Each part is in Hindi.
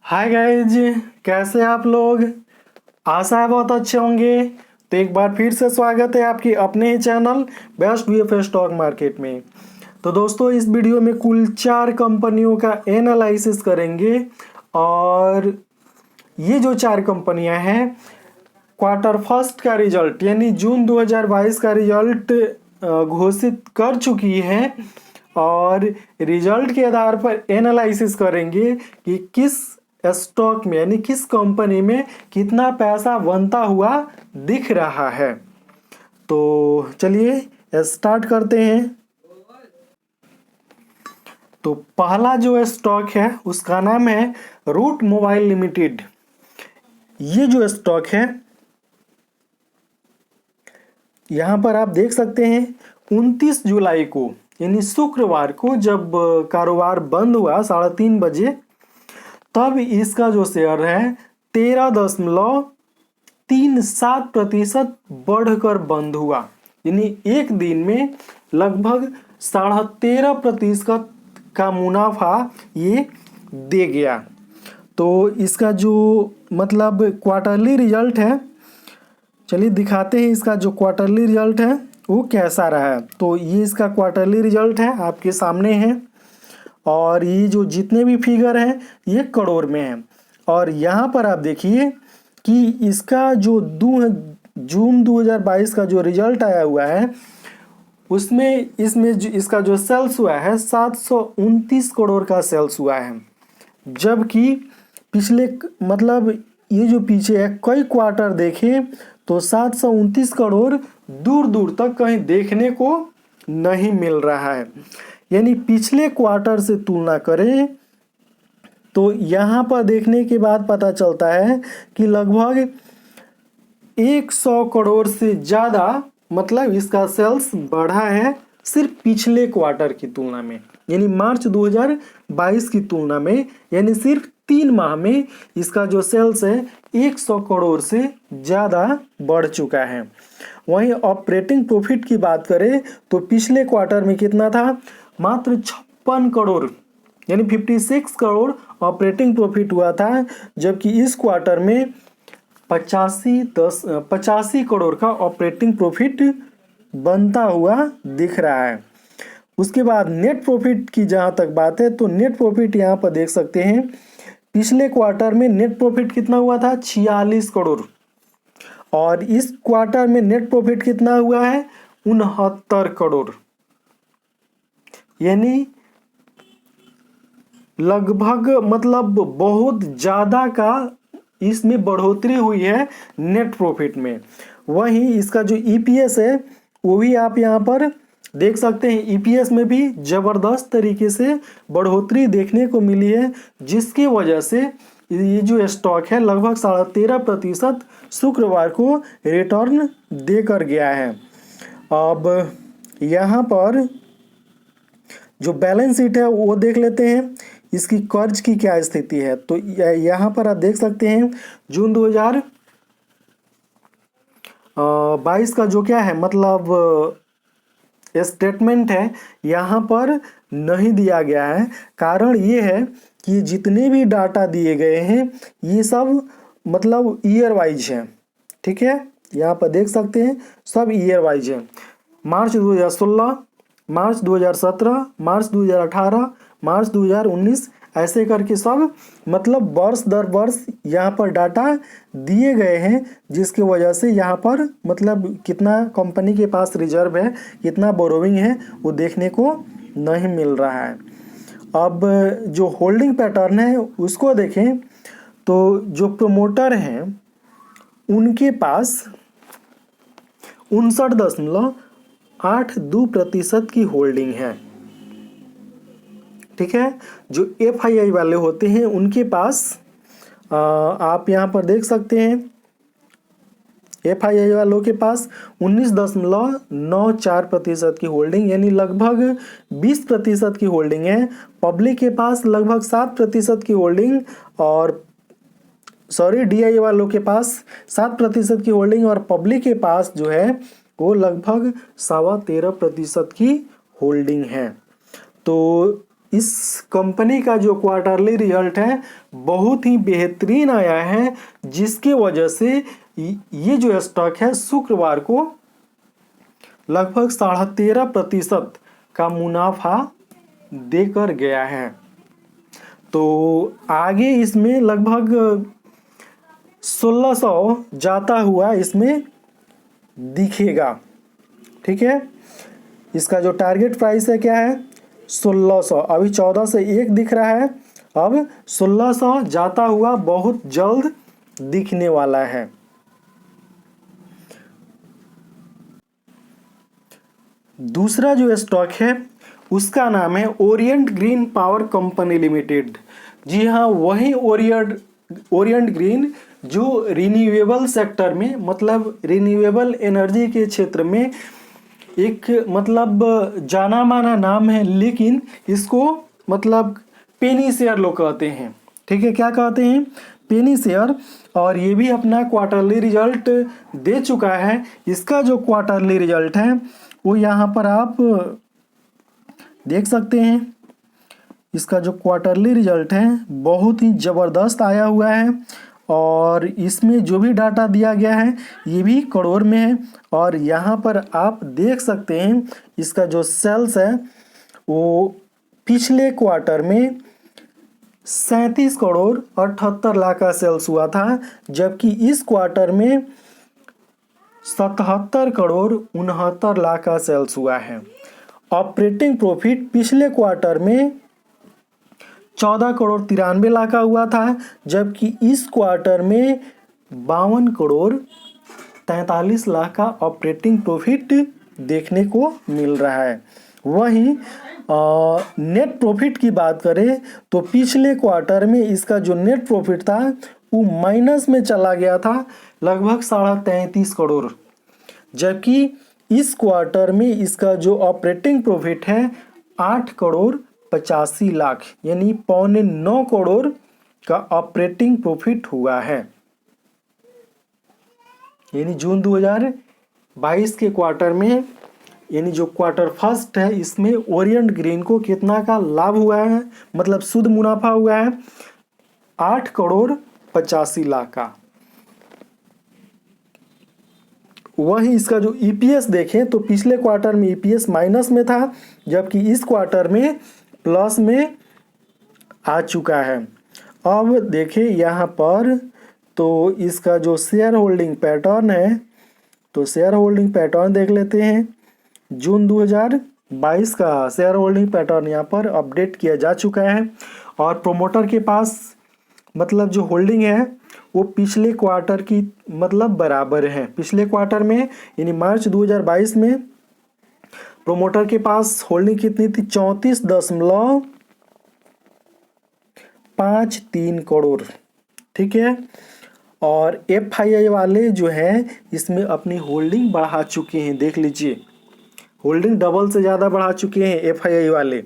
हाय गाइज, कैसे हैं आप लोग। आशा है बहुत अच्छे होंगे। तो एक बार फिर से स्वागत है आपके अपने ही channel best VFS stock market में। तो दोस्तों, इस वीडियो में कुल 4 कंपनियों का एनालिसिस करेंगे और ये जो 4 कंपनियां हैं क्वार्टर फर्स्ट का रिजल्ट यानी जून 2022 का रिजल्ट घोषित कर चुकी है और रिजल्ट के आधार पर एनालिसिस करेंगे कि किस स्टॉक में यानी किस कंपनी में कितना पैसा बनता हुआ दिख रहा है। तो चलिए स्टार्ट करते हैं। तो पहला जो स्टॉक है उसका नाम है रूट मोबाइल लिमिटेड। ये जो स्टॉक है यहाँ पर आप देख सकते हैं 29 जुलाई को यानी शुक्रवार को जब कारोबार बंद हुआ 3:30 बजे, तब इसका जो शेयर है 13.37% बढ़कर बंद हुआ। यानी एक दिन में लगभग 13.5% का मुनाफा ये दे गया। तो इसका जो मतलब क्वार्टरली रिजल्ट है, चलिए दिखाते हैं इसका जो क्वार्टरली रिजल्ट है वो कैसा रहा है। तो ये इसका क्वार्टरली रिजल्ट है, आपके सामने है और ये जो जितने भी फिगर हैं ये करोड़ में हैं। और यहाँ पर आप देखिए कि इसका जो जून 2022 का जो रिजल्ट आया हुआ है उसमें इसका जो सेल्स हुआ है 729 करोड़ का सेल्स हुआ है, जबकि पिछले मतलब ये जो पीछे है कई क्वार्टर देखें तो 729 करोड़ दूर दूर तक कहीं देखने को नहीं मिल रहा है। यानी पिछले क्वार्टर से तुलना करें तो यहाँ पर देखने के बाद पता चलता है कि लगभग 100 करोड़ से ज़्यादा मतलब इसका सेल्स बढ़ा है सिर्फ पिछले क्वार्टर की तुलना में, यानी मार्च 2022 की तुलना में। यानी सिर्फ 3 माह में इसका जो सेल्स है 100 करोड़ से ज़्यादा बढ़ चुका है। वहीं ऑपरेटिंग प्रॉफिट की बात करें तो पिछले क्वार्टर में कितना था, मात्र 56 करोड़ यानी 56 करोड़ ऑपरेटिंग प्रॉफिट हुआ था, जबकि इस क्वार्टर में 85 करोड़ का ऑपरेटिंग प्रॉफिट बनता हुआ दिख रहा है। उसके बाद नेट प्रॉफिट की जहाँ तक बात है तो नेट प्रॉफिट यहाँ पर देख सकते हैं पिछले क्वार्टर में नेट प्रॉफिट कितना हुआ था 46 करोड़ और इस क्वार्टर में नेट प्रॉफिट कितना हुआ है 69 करोड़। यानी लगभग मतलब बहुत ज़्यादा का इसमें बढ़ोतरी हुई है नेट प्रॉफिट में। वहीं इसका जो ईपीएस है वो भी आप यहाँ पर देख सकते हैं, ईपीएस में भी ज़बरदस्त तरीके से बढ़ोतरी देखने को मिली है, जिसकी वजह से ये जो स्टॉक है लगभग 13.5% शुक्रवार को रिटर्न देकर गया है। अब यहाँ पर जो बैलेंस शीट है वो देख लेते हैं, इसकी कर्ज की क्या स्थिति है। तो यहाँ पर आप देख सकते हैं जून 2022 का जो क्या है मतलब स्टेटमेंट है यहाँ पर नहीं दिया गया है। कारण ये है कि जितने भी डाटा दिए गए हैं ये सब मतलब ईयर वाइज है, ठीक है। यहाँ पर देख सकते हैं सब ईयर वाइज है, मार्च 2016, मार्च 2017, मार्च 2018, मार्च 2019 ऐसे करके सब मतलब वर्ष दर वर्ष यहाँ पर डाटा दिए गए हैं, जिसकी वजह से यहाँ पर मतलब कितना कंपनी के पास रिजर्व है, कितना बोरोविंग है वो देखने को नहीं मिल रहा है। अब जो होल्डिंग पैटर्न है उसको देखें तो जो प्रमोटर हैं उनके पास 59.82% की होल्डिंग है, ठीक है। जो एफआईआई वाले होते हैं उनके पास आप यहाँ पर देख सकते हैं एफआईआई वालों के पास 19.94% की होल्डिंग यानी लगभग 20% की होल्डिंग है। पब्लिक के पास लगभग 7% की होल्डिंग और डीआई वालों के पास 7% की होल्डिंग और पब्लिक के पास जो है वो लगभग 13.25% की होल्डिंग है। तो इस कंपनी का जो क्वार्टरली रिजल्ट है बहुत ही बेहतरीन आया है, जिसकी वजह से ये जो स्टॉक है शुक्रवार को लगभग 13.5% का मुनाफा देकर गया है। तो आगे इसमें लगभग 1600 जाता हुआ इसमें दिखेगा। ठीक है, इसका जो टारगेट प्राइस है क्या है 1600, अभी 14 से 1 दिख रहा है, अब 1600 जाता हुआ बहुत जल्द दिखने वाला है। दूसरा जो स्टॉक है उसका नाम है Orient green power company limited. जी हाँ, वही ओरिएंट ग्रीन जो रिन्यूएबल सेक्टर में, मतलब रिन्यूएबल एनर्जी के क्षेत्र में एक मतलब जाना माना नाम है, लेकिन इसको मतलब पेनी शेयर लोग कहते हैं। ठीक है, क्या कहते हैं, पेनी शेयर। और ये भी अपना क्वार्टरली रिजल्ट दे चुका है। इसका जो क्वार्टरली रिजल्ट है वो यहाँ पर आप देख सकते हैं। इसका जो क्वार्टरली रिजल्ट है बहुत ही ज़बरदस्त आया हुआ है, और इसमें जो भी डाटा दिया गया है ये भी करोड़ में है। और यहाँ पर आप देख सकते हैं इसका जो सेल्स है वो पिछले क्वार्टर में 37 करोड़ 78 लाख का सेल्स हुआ था, जबकि इस क्वार्टर में 77 करोड़ 69 लाख का सेल्स हुआ है। ऑपरेटिंग प्रॉफिट पिछले क्वार्टर में 14 करोड़ 93 लाख का हुआ था, जबकि इस क्वार्टर में 52 करोड़ 43 लाख का ऑपरेटिंग प्रॉफिट देखने को मिल रहा है। वहीं नेट प्रॉफिट की बात करें तो पिछले क्वार्टर में इसका जो नेट प्रॉफिट था वो माइनस में चला गया था, लगभग 33.5 करोड़, जबकि इस क्वार्टर में इसका जो ऑपरेटिंग प्रॉफिट है 8 करोड़ 85 लाख, यानी 8.25 करोड़ का ऑपरेटिंग प्रॉफिट हुआ है। यानी जून 2022 के क्वार्टर में, यानी जो क्वार्टर फर्स्ट है, इसमें ओरिएंट ग्रीन को कितना का लाभ हुआ है, मतलब शुद्ध मुनाफा हुआ है 8 करोड़ 85 लाख का। वही इसका जो ईपीएस देखें तो पिछले क्वार्टर में ईपीएस माइनस में था, जबकि इस क्वार्टर में प्लस में आ चुका है। अब देखें यहाँ पर तो इसका जो शेयर होल्डिंग पैटर्न है, तो शेयर होल्डिंग पैटर्न देख लेते हैं। जून 2022 का शेयर होल्डिंग पैटर्न यहाँ पर अपडेट किया जा चुका है, और प्रोमोटर के पास मतलब जो होल्डिंग है वो पिछले क्वार्टर की मतलब बराबर है। पिछले क्वार्टर में यानी मार्च 2022 में प्रोमोटर के पास होल्डिंग कितनी थी 34.53 करोड़। ठीक है, और एफआईआई वाले जो है इसमें अपनी होल्डिंग बढ़ा चुके हैं, देख लीजिए होल्डिंग डबल से ज़्यादा बढ़ा चुके हैं एफआईआई वाले।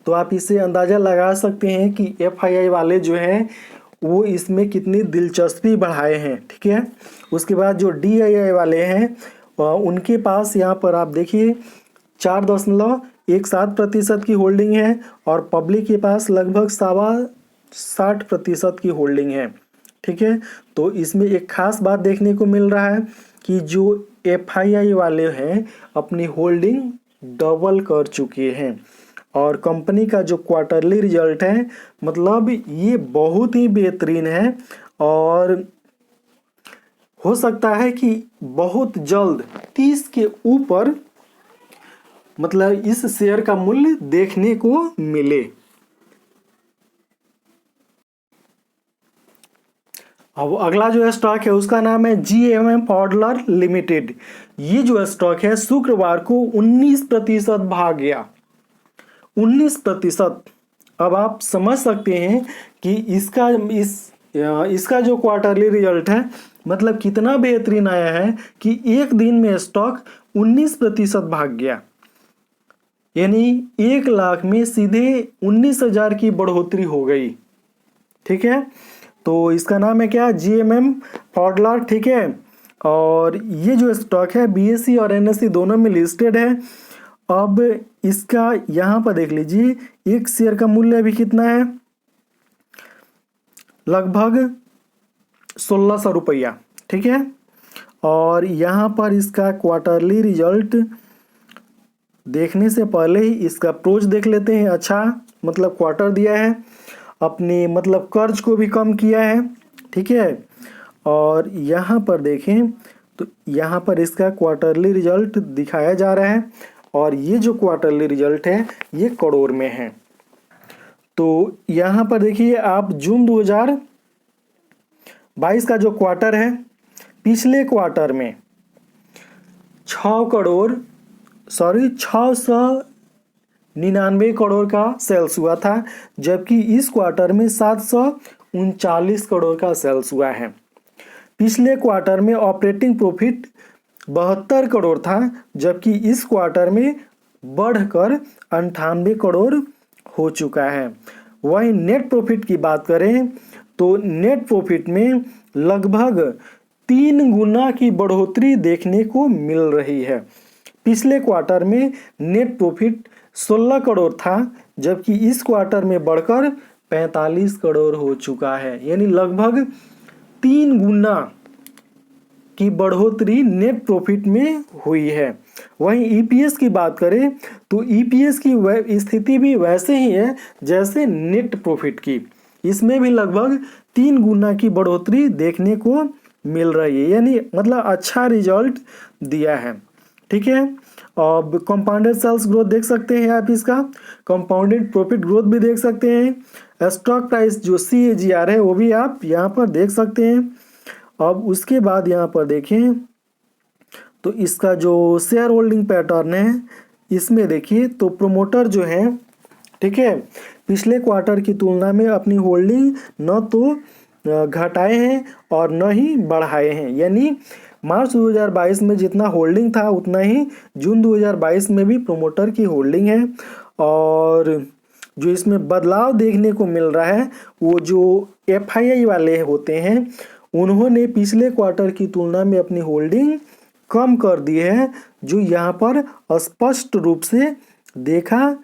तो आप इससे अंदाज़ा लगा सकते हैं कि एफआईआई वाले जो हैं वो इसमें कितनी दिलचस्पी बढ़ाए हैं। ठीक है, उसके बाद जो डीआईआई वाले हैं उनके पास यहाँ पर आप देखिए 4.17% की होल्डिंग है, और पब्लिक के पास लगभग 60% की होल्डिंग है। ठीक है, तो इसमें एक खास बात देखने को मिल रहा है कि जो एफआईआई वाले हैं अपनी होल्डिंग डबल कर चुके हैं, और कंपनी का जो क्वार्टरली रिजल्ट है मतलब ये बहुत ही बेहतरीन है, और हो सकता है कि बहुत जल्द 30 के ऊपर मतलब इस शेयर का मूल्य देखने को मिले। अब अगला जो स्टॉक है उसका नाम है जीएमएम फॉडलर लिमिटेड। ये जो स्टॉक है शुक्रवार को 19% भाग गया, 19%। अब आप समझ सकते हैं कि इसका जो क्वार्टरली रिजल्ट है मतलब कितना बेहतरीन आया है कि एक दिन में स्टॉक 19% भाग गया, यानी 1 लाख में सीधे 19,000 की बढ़ोतरी हो गई। ठीक है, तो इसका नाम है क्या, जीएमएम फॉडलर। ठीक है, और ये जो स्टॉक है बीएसई और एनएसई दोनों में लिस्टेड है, अब इसका यहाँ पर देख लीजिए, एक शेयर का मूल्य अभी कितना है, लगभग 1600 रुपया, ठीक है। और यहाँ पर इसका क्वार्टरली रिजल्ट देखने से पहले ही इसका प्रोज देख लेते हैं। अच्छा, मतलब क्वार्टर दिया है, अपने मतलब कर्ज को भी कम किया है, ठीक है। और यहाँ पर देखें तो यहाँ पर इसका क्वार्टरली रिजल्ट दिखाया जा रहा है, और ये जो क्वार्टरली रिजल्ट है ये करोड़ में है। तो यहाँ पर देखिए आप, जून 2022 का जो क्वार्टर है, पिछले क्वार्टर में 699 करोड़ का सेल्स हुआ था, जबकि इस क्वार्टर में 739 करोड़ का सेल्स हुआ है। पिछले क्वार्टर में ऑपरेटिंग प्रॉफिट 72 करोड़ था, जबकि इस क्वार्टर में बढ़कर 98 करोड़ हो चुका है। वहीं नेट प्रॉफिट की बात करें तो नेट प्रॉफिट में लगभग 3 गुना की बढ़ोतरी देखने को मिल रही है। पिछले क्वार्टर में नेट प्रॉफिट 16 करोड़ था, जबकि इस क्वार्टर में बढ़कर 45 करोड़ हो चुका है, यानी लगभग 3 गुना की बढ़ोतरी नेट प्रॉफिट में हुई है। वहीं ईपीएस की बात करें तो ईपीएस की स्थिति भी वैसे ही है जैसे नेट प्रॉफिट की, इसमें भी लगभग 3 गुना की बढ़ोतरी देखने को मिल रही है, यानी मतलब अच्छा रिजल्ट दिया है, ठीक है। अब कंपाउंडेड सेल्स ग्रोथ देख सकते हैं आप, इसका कंपाउंडेड प्रॉफिट ग्रोथ भी देख सकते हैं। स्टॉक प्राइस जो CAGR है वो भी आप यहाँ पर देख सकते हैं। अब उसके बाद यहाँ पर देखें तो इसका जो शेयर होल्डिंग पैटर्न है, इसमें देखिए तो प्रोमोटर जो है, ठीक है, पिछले क्वार्टर की तुलना में अपनी होल्डिंग न तो घटाए हैं और न ही बढ़ाए हैं, यानी मार्च 2022 में जितना होल्डिंग था उतना ही जून 2022 में भी प्रोमोटर की होल्डिंग है। और जो इसमें बदलाव देखने को मिल रहा है वो जो FII वाले होते हैं, उन्होंने पिछले क्वार्टर की तुलना में अपनी होल्डिंग कम कर दी है, जो यहाँ पर स्पष्ट रूप से देखा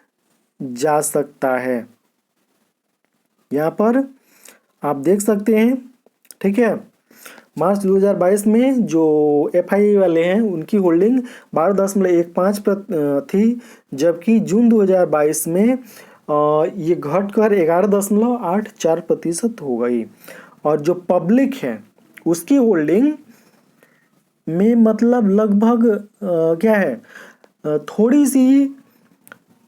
जा सकता है। यहाँ पर आप देख सकते हैं, ठीक है। मार्च 2022 में जो FII वाले हैं उनकी होल्डिंग 12.15 थी, जबकि जून 2022 में ये घटकर 11.84% हो गई। और जो पब्लिक है उसकी होल्डिंग में मतलब लगभग क्या है, थोड़ी सी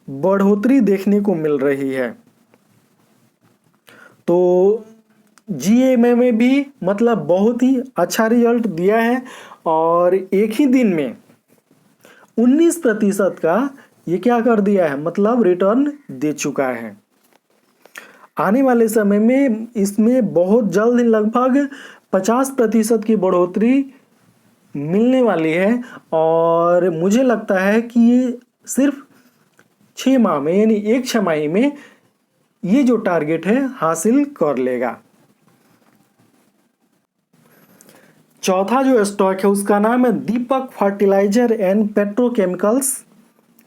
बढ़ोतरी देखने को मिल रही है। तो GMA में भी मतलब बहुत ही अच्छा रिजल्ट दिया है, और एक ही दिन में 19% का ये क्या कर दिया है, मतलब रिटर्न दे चुका है। आने वाले समय में इसमें बहुत जल्द लगभग 50% की बढ़ोतरी मिलने वाली है, और मुझे लगता है कि ये सिर्फ 6 माह में, यानी एक छमाही में ये जो टारगेट है हासिल कर लेगा। चौथा जो स्टॉक है उसका नाम है Deepak fertilizer and petrochemicals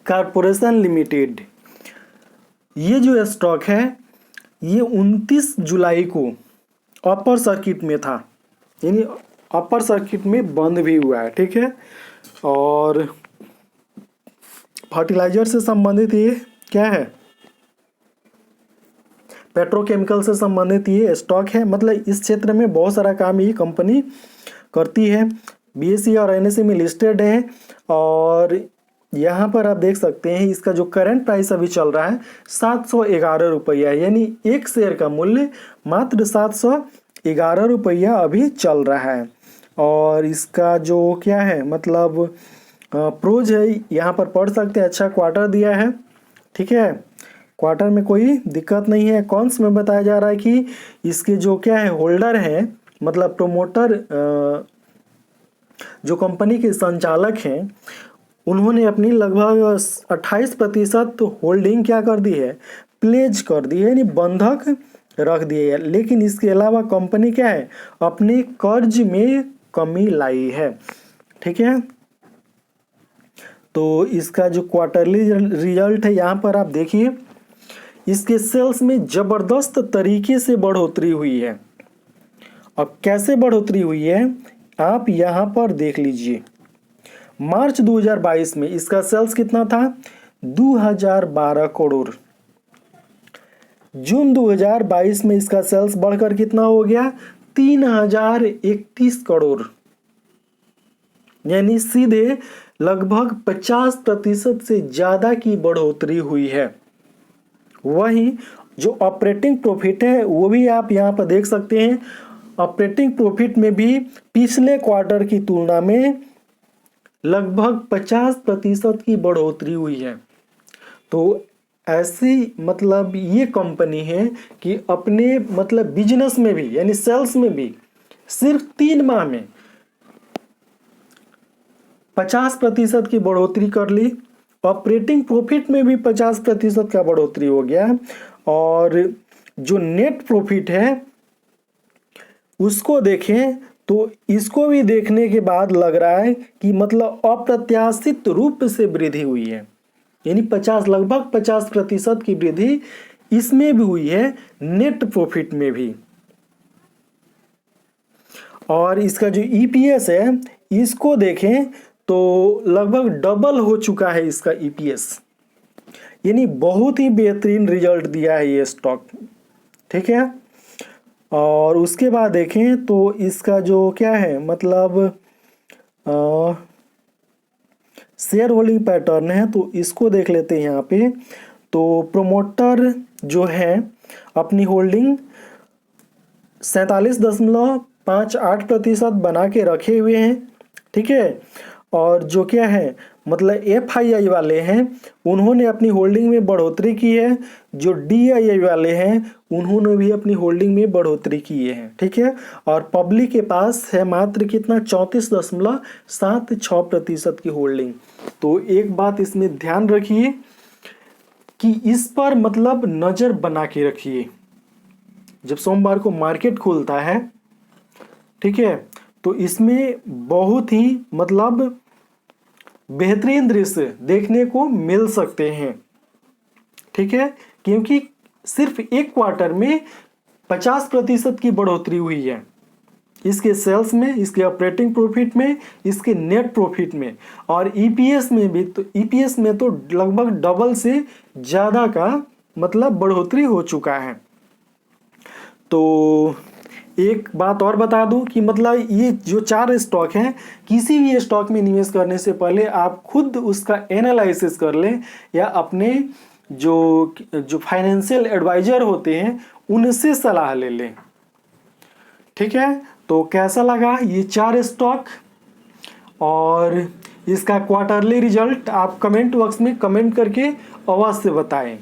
corporation limited. ये जो स्टॉक है ये 29 जुलाई को अपर सर्किट में था, यानी अपर सर्किट में बंद भी हुआ है, ठीक है। और फर्टिलाइजर से संबंधित ये क्या है, पेट्रोकेमिकल से संबंधित ये स्टॉक है। मतलब इस क्षेत्र में बहुत सारा काम ये कंपनी करती है, BSE और NSE में लिस्टेड है। और यहाँ पर आप देख सकते हैं इसका जो करंट प्राइस अभी चल रहा है 711 रुपया, यानी एक शेयर का मूल्य मात्र 711 रुपया अभी चल रहा है। और इसका जो क्या है मतलब प्रोज है, यहाँ पर पढ़ सकते हैं, अच्छा क्वार्टर दिया है, ठीक है, क्वार्टर में कोई दिक्कत नहीं है। कॉन्स में बताया जा रहा है कि इसके जो क्या है होल्डर हैं, मतलब प्रोमोटर जो कंपनी के संचालक हैं, उन्होंने अपनी लगभग 28% होल्डिंग क्या कर दी है, प्लेज कर दी है, यानी बंधक रख दी है। लेकिन इसके अलावा कंपनी क्या है, अपने कर्ज में कमी लाई है, ठीक है। तो इसका जो क्वार्टरली रिजल्ट है यहाँ पर आप देखिए, इसके सेल्स में जबरदस्त तरीके से बढ़ोतरी हुई है। अब कैसे बढ़ोतरी हुई है आप यहाँ पर देख लीजिए। मार्च 2022 में इसका सेल्स कितना था, 2012 करोड़। जून 2022 में इसका सेल्स बढ़कर कितना हो गया, 3031 करोड़। यानी सीधे लगभग 50% से ज्यादा की बढ़ोतरी हुई है। वहीं जो ऑपरेटिंग प्रॉफिट है वो भी आप यहाँ पर देख सकते हैं। ऑपरेटिंग प्रॉफिट में भी पिछले क्वार्टर की तुलना में लगभग 50% की बढ़ोतरी हुई है। तो ऐसी मतलब ये कंपनी है कि अपने मतलब बिजनेस में भी यानी सेल्स में भी सिर्फ 3 माह में 50% की बढ़ोतरी कर ली। ऑपरेटिंग प्रॉफिट में भी 50% का बढ़ोतरी हो गया, और जो नेट प्रॉफिट है उसको देखें तो इसको भी देखने के बाद लग रहा है कि मतलब अप्रत्याशित रूप से वृद्धि हुई है। यानी लगभग 50% की वृद्धि इसमें भी हुई है, नेट प्रॉफिट में भी। और इसका जो ईपीएस है इसको देखें तो लगभग डबल हो चुका है इसका ईपीएस। यानी बहुत ही बेहतरीन रिजल्ट दिया है ये स्टॉक, ठीक है। और उसके बाद देखें तो इसका जो क्या है मतलब शेयर होल्डिंग पैटर्न है, तो इसको देख लेते हैं यहाँ पे। तो प्रोमोटर जो है अपनी होल्डिंग 47.58% बना के रखे हुए हैं, ठीक है। और जो क्या है मतलब एफआईआई वाले हैं उन्होंने अपनी होल्डिंग में बढ़ोतरी की है। जो डीआईआई वाले हैं उन्होंने भी अपनी होल्डिंग में बढ़ोतरी की है, ठीक है। और पब्लिक के पास है मात्र कितना 34.76% की होल्डिंग। तो एक बात इसमें ध्यान रखिए कि इस पर मतलब नज़र बना के रखिए। जब सोमवार को मार्केट खुलता है, ठीक है, तो इसमें बहुत ही मतलब बेहतरीन दृश्य देखने को मिल सकते हैं, ठीक है। क्योंकि सिर्फ एक क्वार्टर में 50% की बढ़ोतरी हुई है इसके सेल्स में, इसके ऑपरेटिंग प्रॉफिट में, इसके नेट प्रॉफिट में, और ईपीएस में भी। तो ईपीएस में तो लगभग डबल से ज़्यादा का मतलब बढ़ोतरी हो चुका है। तो एक बात और बता दूं कि मतलब ये जो 4 स्टॉक हैं, किसी भी स्टॉक में निवेश करने से पहले आप खुद उसका एनालिसिस कर लें, या अपने जो फाइनेंशियल एडवाइजर होते हैं उनसे सलाह ले लें, ठीक है। तो कैसा लगा ये 4 स्टॉक और इसका क्वार्टरली रिजल्ट, आप कमेंट बॉक्स में कमेंट करके अवश्य बताएं।